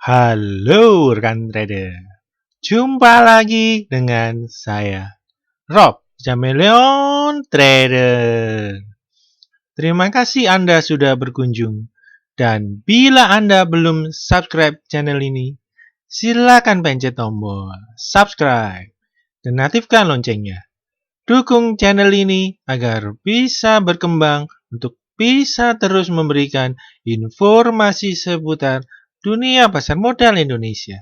Halo rekan trader, jumpa lagi dengan saya Rob Chameleon Trader. Terima kasih Anda sudah berkunjung, dan bila Anda belum subscribe channel ini, silakan pencet tombol subscribe dan aktifkan loncengnya. Dukung channel ini agar bisa berkembang untuk bisa terus memberikan informasi seputar dunia pasar modal Indonesia.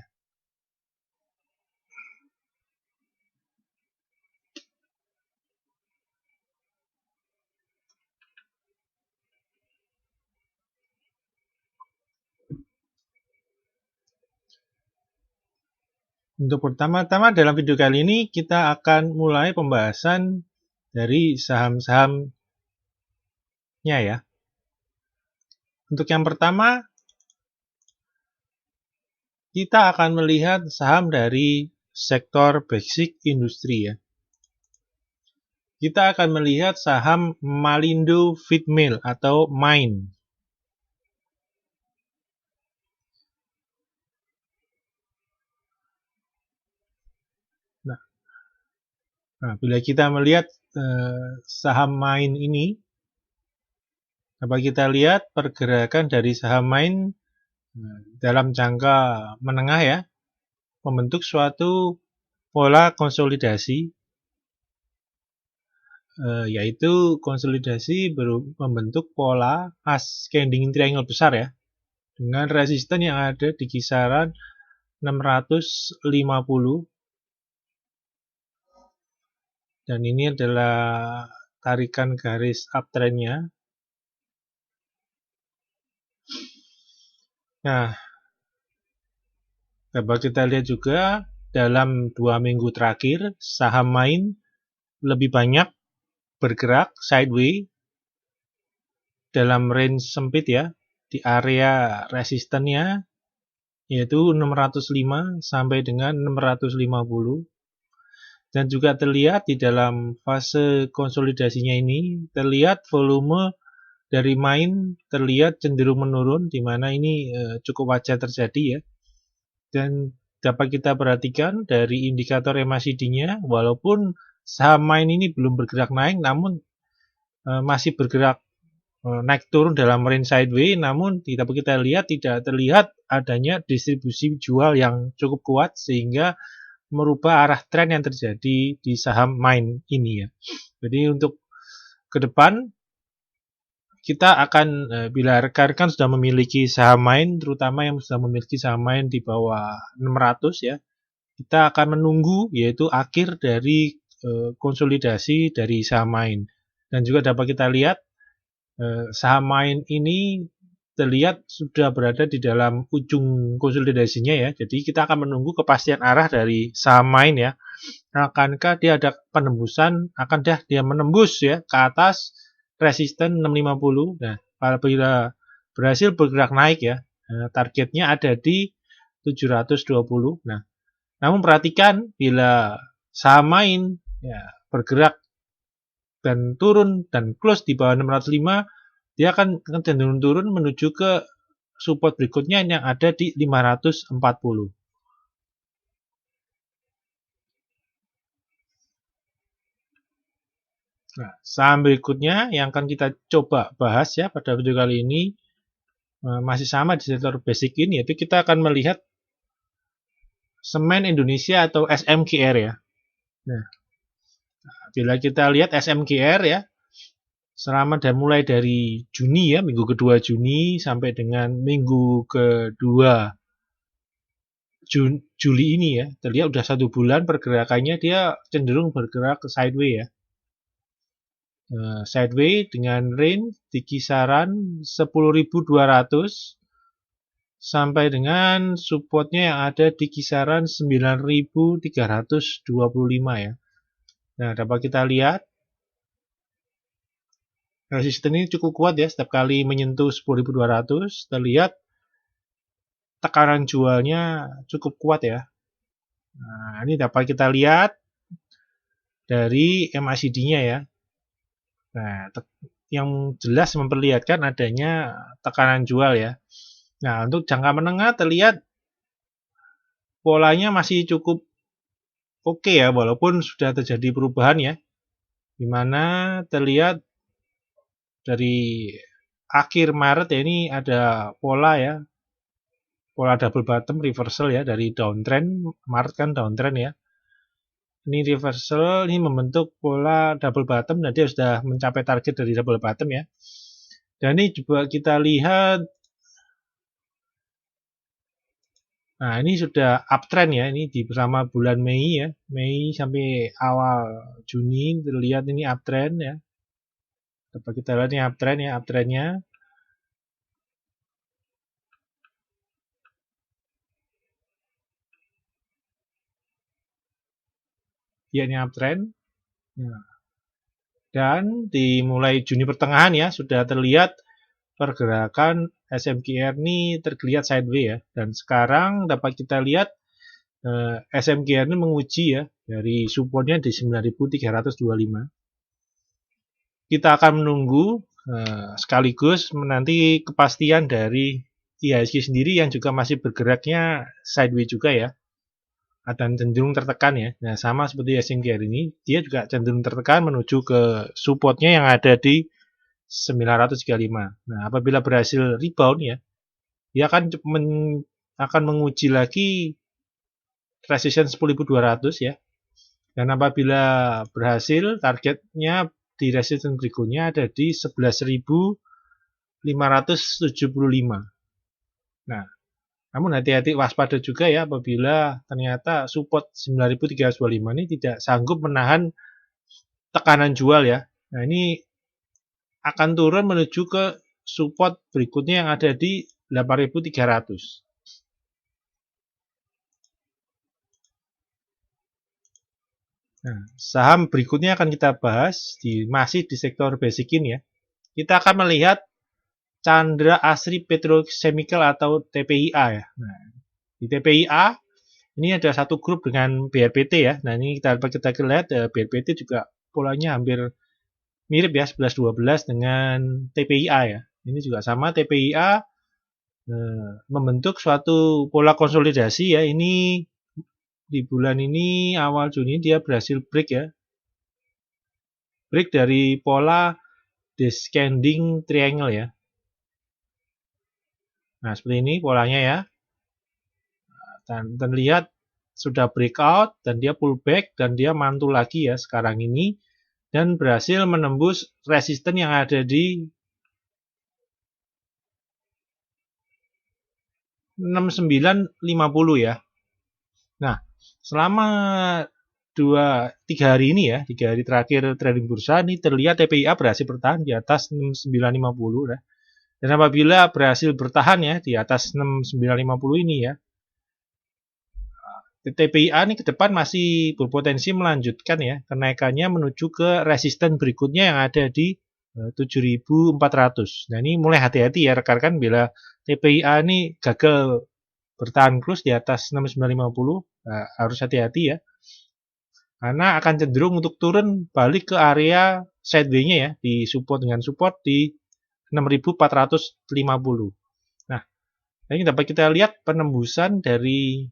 Untuk pertama-tama dalam video kali ini kita akan mulai pembahasan dari saham-sahamnya ya. Untuk yang pertama kita akan melihat saham dari sektor basic industri ya. Kita akan melihat saham Malindo Feedmill atau MIND. Nah, bila kita melihat saham MIND ini, dapat kita lihat pergerakan dari saham MIND dalam jangka menengah ya, membentuk suatu pola konsolidasi, yaitu konsolidasi membentuk pola ascending triangle besar ya, dengan resisten yang ada di kisaran 650, dan ini adalah tarikan garis uptrendnya. Nah, dapat kita lihat juga dalam 2 minggu terakhir saham MIND lebih banyak bergerak sideways dalam range sempit ya, di area resistennya yaitu 605 sampai dengan 650, dan juga terlihat di dalam fase konsolidasinya ini terlihat volume dari MIND terlihat cenderung menurun, di mana ini cukup wajar terjadi ya. Dan dapat kita perhatikan dari indikator MACD-nya, walaupun saham MIND ini belum bergerak naik, namun masih bergerak naik turun dalam range sideways, namun dapat kita lihat tidak terlihat adanya distribusi jual yang cukup kuat sehingga merubah arah tren yang terjadi di saham MIND ini ya. Jadi untuk ke depan kita akan, bila rekan-rekan sudah memiliki saham MIND, terutama yang sudah memiliki saham MIND di bawah 600 ya, kita akan menunggu yaitu akhir dari konsolidasi dari saham MIND. Dan juga dapat kita lihat saham MIND ini terlihat sudah berada di dalam ujung konsolidasinya ya. Jadi kita akan menunggu kepastian arah dari saham MIND ya. Akankah dia ada penembusan, akankah dia menembus ya ke atas resisten 650. Nah, apabila berhasil bergerak naik ya, targetnya ada di 720. Nah, namun perhatikan bila saham MIND ya bergerak dan turun dan close di bawah 605, dia akan cenderung turun menuju ke support berikutnya yang ada di 540. Nah, saham berikutnya yang akan kita coba bahas ya pada video kali ini masih sama di sektor basic ini, yaitu kita akan melihat Semen Indonesia atau SMKR ya. Nah, bila kita lihat SMKR ya, selama dan mulai dari Juni ya, minggu kedua Juni sampai dengan minggu kedua Juli ini ya, terlihat udah 1 bulan pergerakannya dia cenderung bergerak ke sideways ya. Sideways dengan range di kisaran 10.200 sampai dengan supportnya yang ada di kisaran 9.325 ya. Nah, dapat kita lihat resisten ini cukup kuat ya, setiap kali menyentuh 10.200 terlihat tekanan jualnya cukup kuat ya. Nah, ini dapat kita lihat dari MACD-nya ya. Nah, yang jelas memperlihatkan adanya tekanan jual ya. Nah, untuk jangka menengah terlihat polanya masih cukup oke ya, walaupun sudah terjadi perubahan ya, dimana terlihat dari akhir Maret ya, ini ada pola ya, pola double bottom reversal ya dari downtrend. Maret kan downtrend ya, ini reversal, ini membentuk pola double bottom dan dia sudah mencapai target dari double bottom ya. Dan ini coba kita lihat, nah ini sudah uptrend ya, ini di bersama bulan Mei ya, Mei sampai awal Juni terlihat ini uptrend ya. Dapat kita lihat ini uptrend ya, uptrendnya. Ya ini uptrend. Nah, dan dimulai Juni pertengahan ya, sudah terlihat pergerakan SMGR ini tergeliat sideways ya. Dan sekarang dapat kita lihat SMGR ini menguji ya dari supportnya di 9.325. Kita akan menunggu sekaligus menanti kepastian dari IHSG sendiri yang juga masih bergeraknya sideways juga ya, dan cenderung tertekan ya. Nah, sama seperti SMGR ini, dia juga cenderung tertekan menuju ke supportnya yang ada di 935. Nah, apabila berhasil rebound ya, dia akan menguji lagi resistance 10.200 ya. Dan apabila berhasil, targetnya di resistance berikutnya ada di 11.575. Nah, namun hati-hati, waspada juga ya apabila ternyata support 9.325 ini tidak sanggup menahan tekanan jual ya. Nah, ini akan turun menuju ke support berikutnya yang ada di 8.300. Nah, saham berikutnya akan kita bahas masih di sektor basic ini ya. Kita akan melihat Chandra Asri Petrochemical atau TPIA ya. Nah, di TPIA ini ada satu grup dengan BRPT ya. Nah, ini kita lihat BRPT juga polanya hampir mirip ya, 11-12 dengan TPIA ya. Ini juga sama, TPIA membentuk suatu pola konsolidasi ya. Ini di bulan ini awal Juni dia berhasil break ya. Break dari pola descending triangle ya. Nah, seperti ini polanya ya. Dan terlihat sudah breakout dan dia pullback dan dia mantul lagi ya sekarang ini dan berhasil menembus resisten yang ada di 6950 ya. Nah, selama 3 hari ini ya, 3 hari terakhir trading bursa ini terlihat TPIA berhasil bertahan di atas 6950 ya. Dan apabila berhasil bertahan ya di atas 6950 ini ya, TPIA ini ke depan masih berpotensi melanjutkan ya kenaikannya menuju ke resisten berikutnya yang ada di 7.400. Nah, ini mulai hati-hati ya rekan-rekan bila TPIA ini gagal bertahan terus di atas 6950, harus hati-hati ya. Karena akan cenderung untuk turun balik ke area sideways-nya ya, di support dengan support di 6.450. Nah, ini dapat kita lihat penembusan dari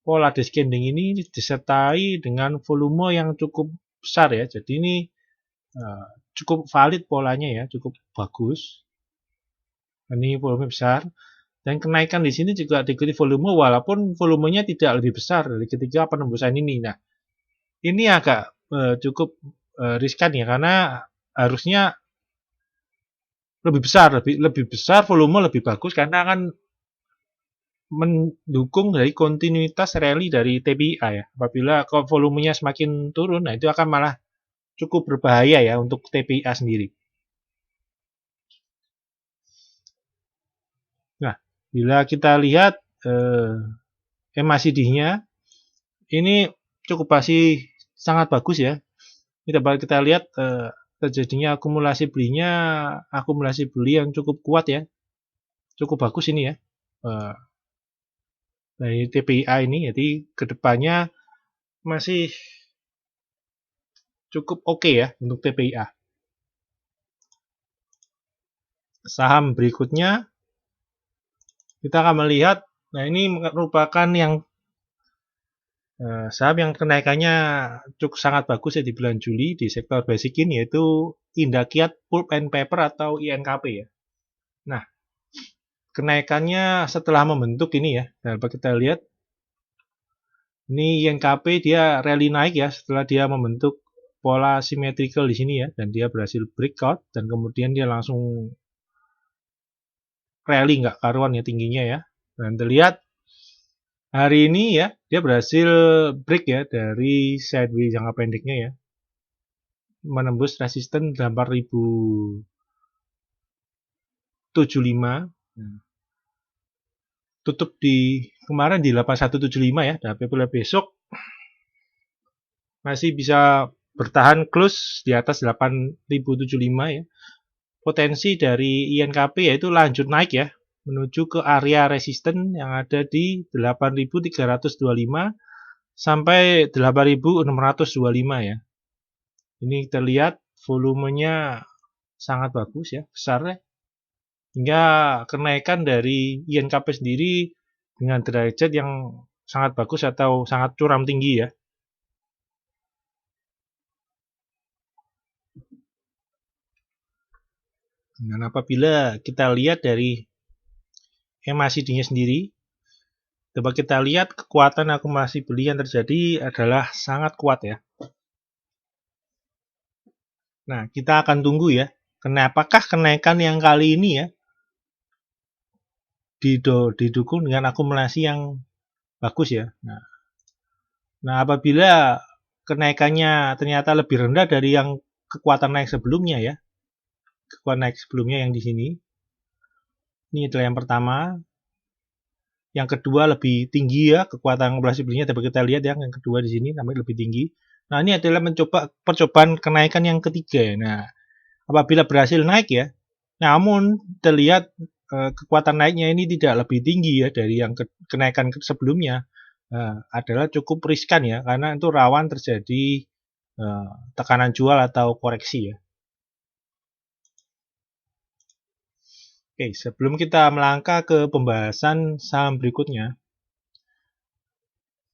pola descending ini disertai dengan volume yang cukup besar ya. Jadi ini cukup valid polanya ya, cukup bagus. Ini volume besar. Dan kenaikan di sini juga diikuti volume walaupun volumenya tidak lebih besar dari ketika penembusan ini. Nah, ini agak cukup riskan ya karena harusnya lebih besar, lebih besar, volume lebih bagus karena akan mendukung dari kontinuitas rally dari TPIA ya. Apabila volumenya semakin turun, nah itu akan malah cukup berbahaya ya untuk TPIA sendiri. Nah, bila kita lihat MACD-nya, ini cukup masih sangat bagus ya. Ini dapat kita lihat terjadinya akumulasi beli yang cukup kuat ya. Cukup bagus ini ya. Dari TPIA ini, jadi kedepannya masih cukup oke ya untuk TPIA. Saham berikutnya kita akan melihat Nah, ini merupakan saham yang kenaikannya cukup sangat bagus ya di bulan Juli di sektor basic ini, yaitu Indakiat Pulp and Paper atau INKP ya. Nah, kenaikannya setelah membentuk ini ya. Nah, dapat kita lihat ini INKP dia rally naik ya setelah dia membentuk pola symmetrical di sini ya, dan dia berhasil breakout dan kemudian dia langsung rally nggak karuan ya tingginya ya. Dan terlihat hari ini ya dia berhasil break ya dari sideways jangka pendeknya ya, menembus resisten 8075. Tutup di kemarin di 8175 ya, tapi mulai besok masih bisa bertahan close di atas 8075 ya. Potensi dari INKP yaitu lanjut naik ya, menuju ke area resisten yang ada di 8325 sampai 8625 ya. Ini terlihat volumenya sangat bagus ya, besar ya. Hingga kenaikan dari INKP sendiri dengan derajat yang sangat bagus atau sangat curam tinggi ya. Dan apabila kita lihat dari MACD-nya sendiri, coba kita lihat kekuatan akumulasi beli yang terjadi adalah sangat kuat ya. Nah, kita akan tunggu ya, apakah kenaikan yang kali ini ya didukung dengan akumulasi yang bagus ya. Nah, apabila kenaikannya ternyata lebih rendah dari yang kekuatan naik sebelumnya ya, kekuatan naik sebelumnya yang di sini, ini adalah yang pertama. Yang kedua lebih tinggi ya, kekuatan akumulasi belinya dapat kita lihat ya, yang kedua di sini namanya lebih tinggi. Nah, ini adalah percobaan kenaikan yang ketiga ya. Nah, apabila berhasil naik ya, namun terlihat kekuatan naiknya ini tidak lebih tinggi ya dari yang kenaikan sebelumnya, adalah cukup riskan ya, karena itu rawan terjadi tekanan jual atau koreksi ya. Oke, sebelum kita melangkah ke pembahasan saham berikutnya,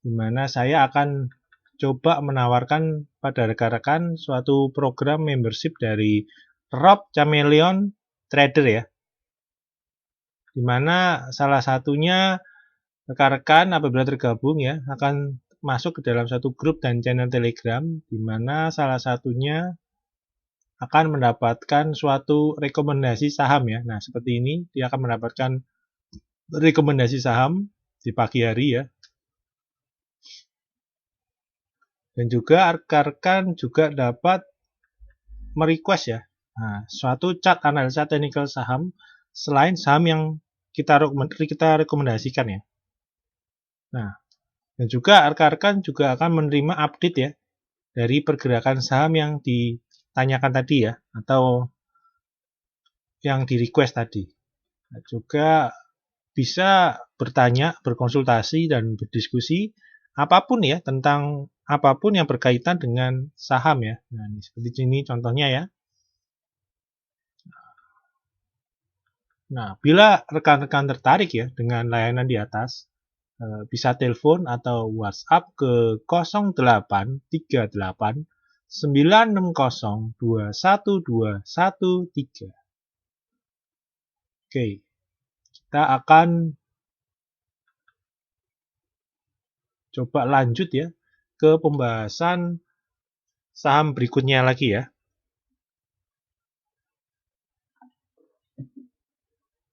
di mana saya akan coba menawarkan pada rekan-rekan suatu program membership dari Rob Chameleon Trader ya, di mana salah satunya rekan-rekan apabila tergabung ya akan masuk ke dalam satu grup dan channel Telegram, di mana salah satunya akan mendapatkan suatu rekomendasi saham ya. Nah, seperti ini dia akan mendapatkan rekomendasi saham di pagi hari ya. Dan juga rekan-rekan juga dapat merequest ya, nah, suatu chart analisa teknikal saham selain saham yang kita rekomendasikan ya. Nah, dan juga rekan-rekan juga akan menerima update ya dari pergerakan saham yang ditanyakan tadi ya, atau yang di request tadi. Nah, juga bisa bertanya, berkonsultasi, dan berdiskusi apapun ya tentang apapun yang berkaitan dengan saham ya. Nah, ini seperti ini contohnya ya. Nah, bila rekan-rekan tertarik ya dengan layanan di atas, bisa telepon atau WhatsApp ke 0838 960 21213. Oke, kita akan coba lanjut ya ke pembahasan saham berikutnya lagi ya.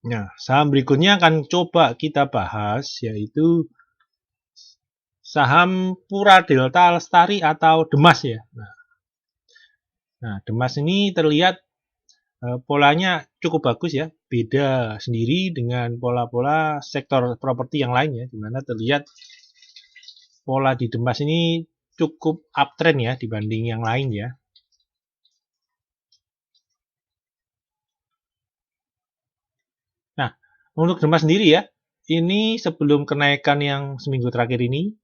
Nah, saham berikutnya akan coba kita bahas yaitu saham Pura Delta Lestari atau Demas ya. Nah, Demas ini terlihat polanya cukup bagus ya, beda sendiri dengan pola-pola sektor properti yang lain ya, di mana terlihat pola di Demas ini cukup uptrend ya dibanding yang lain ya. Nah, untuk Demas sendiri ya, ini sebelum kenaikan yang seminggu terakhir ini,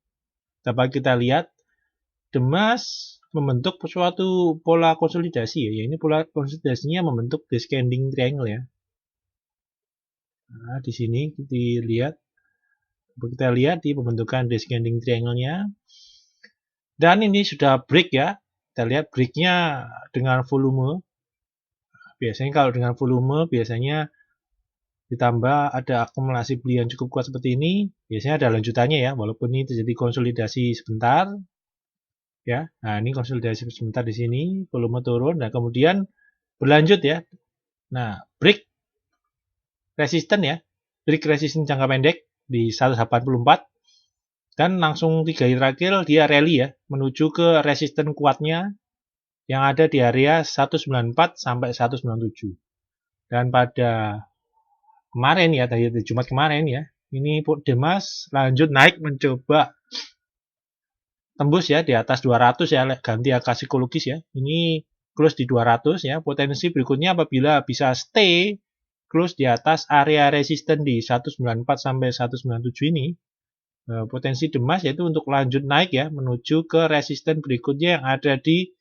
dapat kita lihat Demas membentuk suatu pola konsolidasi ya. Ini pola konsolidasinya membentuk descending triangle ya. Nah, di sini dilihat Kita lihat di pembentukan descending triangle-nya. Dan ini sudah break ya. Kita lihat break-nya dengan volume. Biasanya kalau dengan volume, biasanya ditambah ada akumulasi beli yang cukup kuat seperti ini, biasanya ada lanjutannya ya, walaupun ini terjadi konsolidasi sebentar. Ya, nah ini konsolidasi sebentar di sini, volume turun, dan kemudian berlanjut ya. Nah, break resisten ya, break resisten jangka pendek di 184, dan langsung 3 hari terakhir dia rally ya, menuju ke resisten kuatnya yang ada di area 194 sampai 197. Dan pada kemarin ya, tadi Jumat kemarin ya, ini Demas lanjut naik mencoba tembus ya di atas 200 ya, ganti angka psikologis ya. Ini close di 200 ya. Potensi berikutnya apabila bisa stay close di atas area resisten di 194 sampai 197 ini, potensi Demas yaitu untuk lanjut naik ya menuju ke resisten berikutnya yang ada di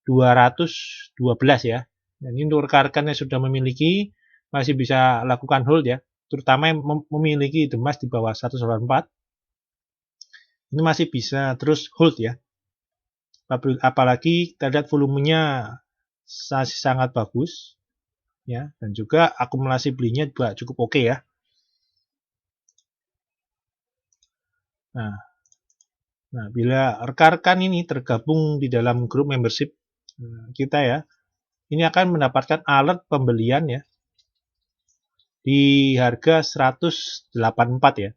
212 ya. Dan ini untuk rekan-rekan yang sudah memiliki masih bisa lakukan hold ya, terutama yang memiliki Demas di bawah 184. Ini masih bisa terus hold ya. Apalagi kita lihat volumenya sangat bagus ya, dan juga akumulasi belinya juga cukup oke ya. Nah, bila rekan-rekan ini tergabung di dalam grup membership kita ya, ini akan mendapatkan alert pembelian ya di harga 184 ya.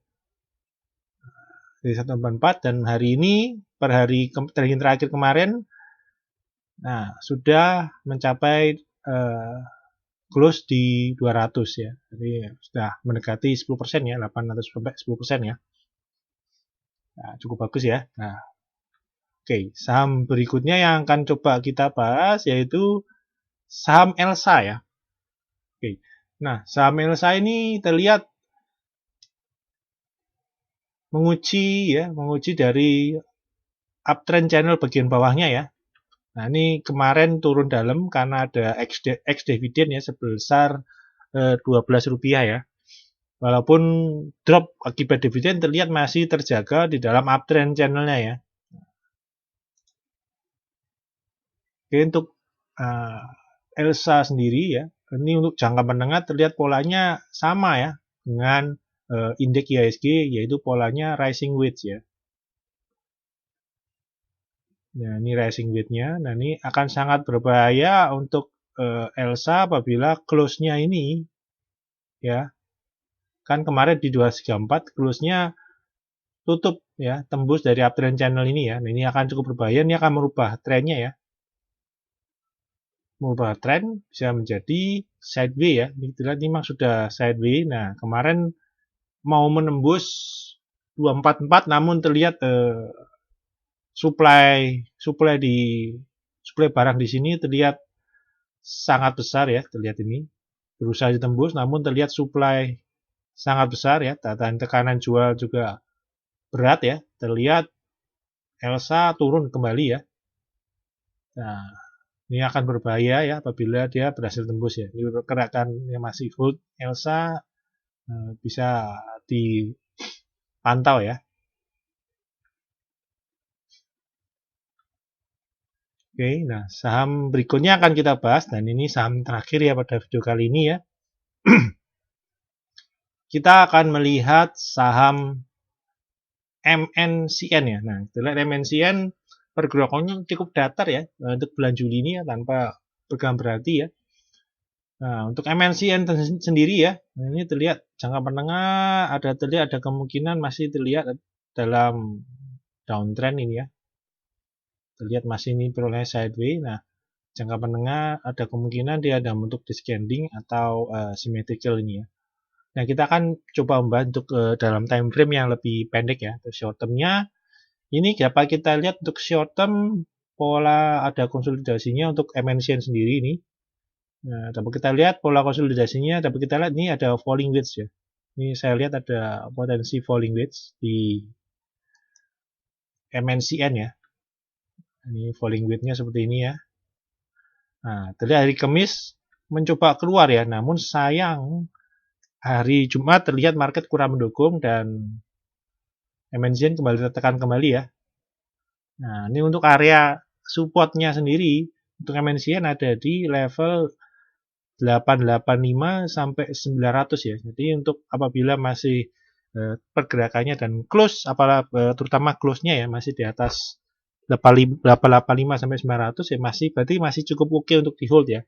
Di 184, dan hari ini per hari trading terakhir kemarin, nah sudah mencapai close di 200 ya. Jadi sudah mendekati 10% ya, 800 sampai 10% ya. Nah, cukup bagus ya. Nah, oke, saham berikutnya yang akan coba kita bahas yaitu saham Elsa ya. Oke. Nah, saham Elsa ini terlihat menguji dari uptrend channel bagian bawahnya ya. Nah, ini kemarin turun dalam karena ada ex dividend ya sebesar Rp12 ya. Walaupun drop akibat dividen terlihat masih terjaga di dalam uptrend channelnya ya. Oke, untuk Elsa sendiri ya, ini untuk jangka menengah terlihat polanya sama ya dengan indeks IHSG, yaitu polanya rising wedge ya. Nah, ini rising wedge-nya. Nah, ini akan sangat berbahaya untuk Elsa apabila close-nya ini ya. Kan kemarin di 234 close-nya tutup ya, tembus dari uptrend channel ini ya. Nah, ini akan cukup berbahaya, ini akan merubah trennya ya. Merubah tren bisa menjadi sideways ya. Ini memang sudah sideways. Nah, kemarin mau menembus 244 namun terlihat supply barang di sini terlihat sangat besar ya, terlihat ini berusaha ditembus namun terlihat supply sangat besar ya, dan tekanan jual juga berat ya, terlihat Elsa turun kembali ya. Nah, ini akan berbahaya ya apabila dia berhasil tembus ya. Ini gerakan yang masih hold Elsa bisa dipantau ya. Oke, nah saham berikutnya akan kita bahas, dan ini saham terakhir ya pada video kali ini ya. Kita akan melihat saham MNCN ya. Nah, kita lihat MNCN pergerakannya cukup datar ya untuk bulan Juli ini ya, tanpa pegang berarti ya. Nah, untuk MNCN sendiri ya, ini terlihat jangka menengah terlihat ada kemungkinan masih terlihat dalam downtrend ini ya. Terlihat masih ini peroleh sideways. Nah, jangka menengah ada kemungkinan dia ada bentuk descending atau symmetrical ini ya. Nah, kita akan coba membahas untuk dalam time frame yang lebih pendek ya. Untuk short term-nya ini dapat kita lihat untuk short term pola ada konsolidasinya untuk MNCN sendiri ini. Nah, dapat kita lihat pola konsolidasinya, dapat kita lihat ini ada falling wedge ya. Ini saya lihat ada potensi falling wedge di MNCN ya. Ini falling wedge-nya seperti ini ya. Nah, terlihat hari Kamis mencoba keluar ya, namun sayang hari Jumat terlihat market kurang mendukung dan MNCN kembali tertekan kembali ya. Nah, ini untuk area supportnya sendiri untuk MNCN ada di level 885 sampai 900 ya. Jadi untuk apabila masih pergerakannya dan close, terutama close-nya ya masih di atas 885 sampai 900 ya berarti masih cukup oke untuk di hold ya.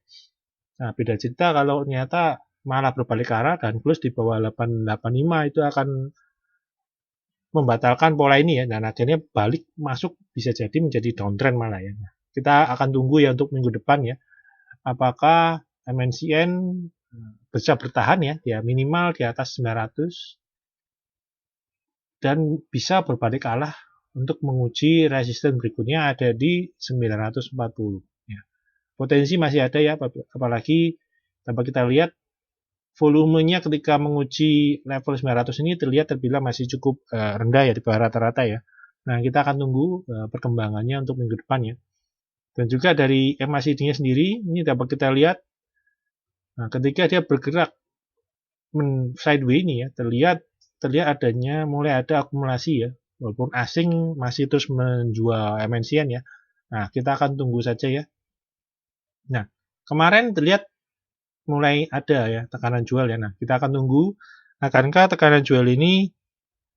Nah, beda cerita kalau ternyata malah berbalik arah dan close di bawah 885 itu akan membatalkan pola ini ya, dan akhirnya balik masuk bisa jadi menjadi downtrend malah ya. Nah, kita akan tunggu ya untuk minggu depan ya, apakah MNCN bisa bertahan ya minimal di atas 900 dan bisa berbalik arah untuk menguji resisten berikutnya ada di 940 ya. Potensi masih ada ya, apalagi dapat kita lihat volumenya ketika menguji level 900 ini terbilang masih cukup rendah ya di bawah rata-rata ya. Nah, kita akan tunggu perkembangannya untuk minggu depan ya. Dan juga dari MACD-nya sendiri, ini dapat kita lihat, nah, ketika dia bergerak sideways ini ya, terlihat mulai ada akumulasi ya, walaupun asing masih terus menjual MNCN ya. Nah, kita akan tunggu saja ya. Nah, kemarin terlihat mulai ada ya tekanan jual ya. Nah, kita akan tunggu akankah tekanan jual ini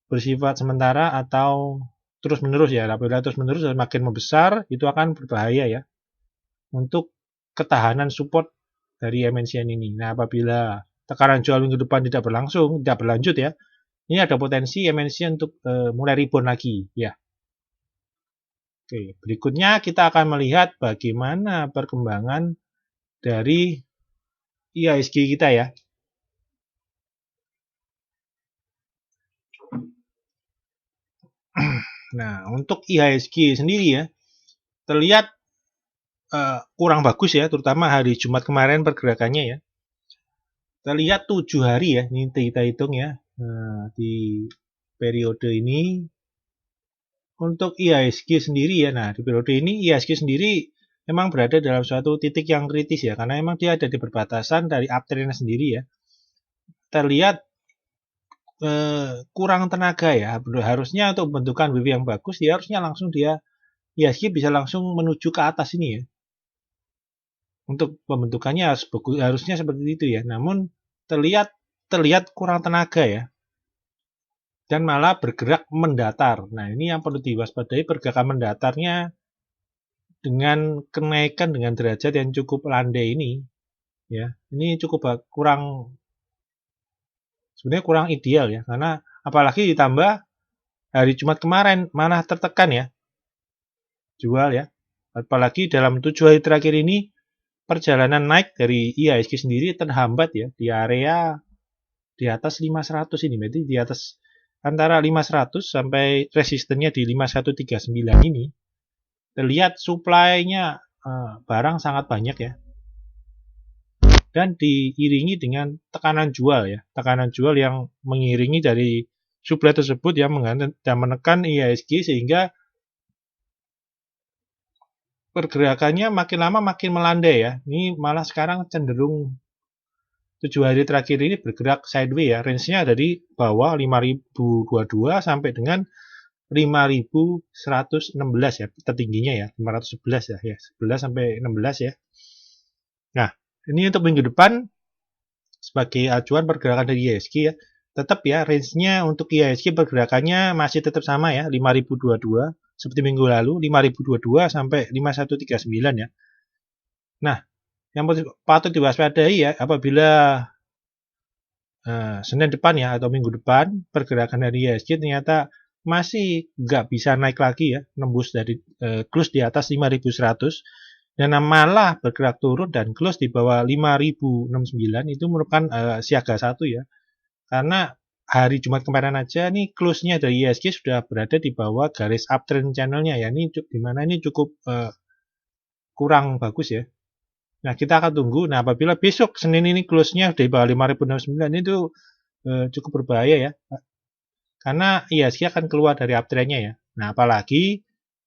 bersifat sementara atau terus menerus ya. Apabila terus menerus dan makin membesar itu akan berbahaya ya untuk ketahanan support dari MNCN ini. Nah, apabila tekanan jual minggu depan tidak berlanjut ya, ini ada potensi MNCN untuk mulai rebound lagi ya. Oke, berikutnya kita akan melihat bagaimana perkembangan dari IHSG kita ya. Nah, untuk IHSG sendiri ya, terlihat kurang bagus ya, terutama hari Jumat kemarin pergerakannya ya. Terlihat 7 hari ya, ini kita hitung ya, di periode ini. Untuk IHSG sendiri ya, nah di periode ini IHSG sendiri memang berada dalam suatu titik yang kritis ya, karena memang dia ada di perbatasan dari uptrend sendiri ya. Terlihat kurang tenaga ya, harusnya untuk pembentukan wave yang bagus dia harusnya langsung IHSG bisa langsung menuju ke atas ini ya. Untuk pembentukannya harusnya seperti itu ya, namun terlihat kurang tenaga ya, dan malah bergerak mendatar. Nah, ini yang perlu diwaspadai, pergerakan mendatarnya dengan kenaikan dengan derajat yang cukup landai ini ya. Ini cukup sebenarnya kurang ideal ya, karena apalagi ditambah hari Jumat kemarin malah tertekan ya jual ya. Apalagi dalam 7 hari terakhir ini perjalanan naik dari IHSG sendiri terhambat ya di area di atas 500 ini, berarti di atas antara 500 sampai resistennya di 5139 ini. Terlihat supply-nya barang sangat banyak ya, dan diiringi dengan tekanan jual ya, tekanan jual yang mengiringi dari supply tersebut yang menekan IHSG sehingga pergerakannya makin lama makin melandai ya. Ini malah sekarang cenderung 7 hari terakhir ini bergerak sideways ya, range-nya ada di bawah 5022 sampai dengan 5116 ya, tertingginya ya 511 ya, 11 sampai 16 ya. Nah, ini untuk minggu depan sebagai acuan pergerakan dari IHSG ya, tetap ya range-nya untuk IHSG pergerakannya masih tetap sama ya, 5022 seperti minggu lalu, 5022 sampai 5139 ya. Nah, yang patut diwaspadai ya, apabila Senin depan ya atau minggu depan pergerakan dari IHSG ternyata masih nggak bisa naik lagi ya, nembus dari close di atas 5100 dan malah bergerak turun dan close di bawah 5069, itu merupakan siaga 1 ya. Karena hari Jumat kemarin aja nih close-nya dari IHSG sudah berada di bawah garis uptrend channel-nya ya. Ini dimana ini cukup kurang bagus ya. Nah, kita akan tunggu. Nah, apabila besok Senin ini close-nya di bawah 5069 itu cukup berbahaya ya. Karena IHSG akan keluar dari uptrend-nya ya. Nah, apalagi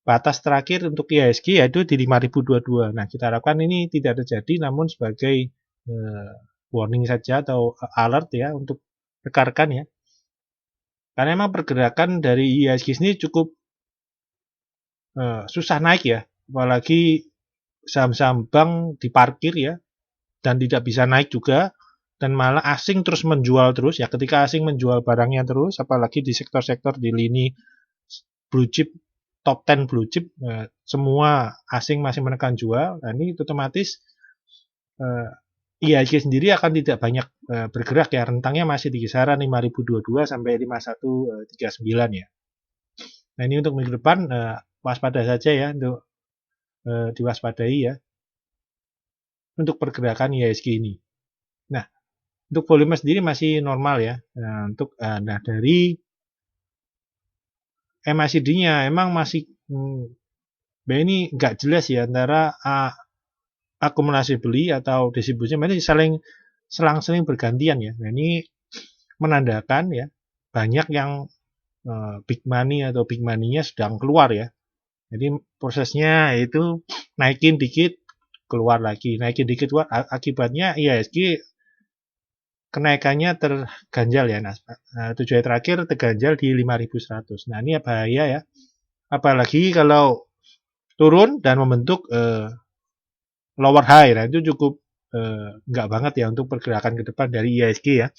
batas terakhir untuk IHSG yaitu di 5022. Nah, kita harapkan ini tidak terjadi, namun sebagai warning saja atau alert ya untuk rekan-rekan ya. Karena memang pergerakan dari IHSG ini cukup susah naik ya, apalagi saham-saham bank diparkir ya, dan tidak bisa naik juga, dan malah asing terus menjual terus ya. Ketika asing menjual barangnya terus, apalagi di sektor-sektor di lini blue chip, top 10 blue chip, semua asing masih menekan jual. Nah, ini otomatis IHSG sendiri akan tidak banyak bergerak ya, rentangnya masih di kisaran 5022 sampai 5139 ya. Nah, ini untuk minggu depan waspada saja ya, untuk diwaspadai ya untuk pergerakan IHSG ini. Nah, untuk volume sendiri masih normal ya. Nah, untuk dari MACD-nya emang masih ini nggak jelas ya antara akumulasi beli atau distribusi, ini saling selang-seling bergantian ya. Nah, ini menandakan ya banyak yang big money atau big money-nya sedang keluar ya. Jadi prosesnya itu naikin dikit keluar lagi, naikin dikit keluar, akibatnya IHSG kenaikannya terganjal ya. Nah, 7 hari terakhir terganjal di 5100. Nah, ini bahaya ya. Apalagi kalau turun dan membentuk lower high. Nah, itu cukup nggak banget ya untuk pergerakan ke depan dari IHSG ya.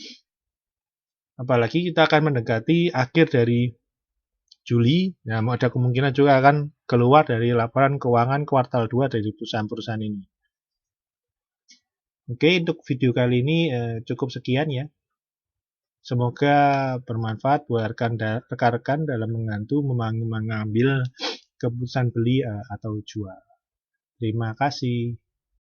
Apalagi kita akan mendekati akhir dari Juli, nah ada kemungkinan juga akan keluar dari laporan keuangan kuartal 2 dari perusahaan-perusahaan ini. Oke, untuk video kali ini cukup sekian ya. Semoga bermanfaat buat rekan-rekan dalam mengambil keputusan beli atau jual. Terima kasih.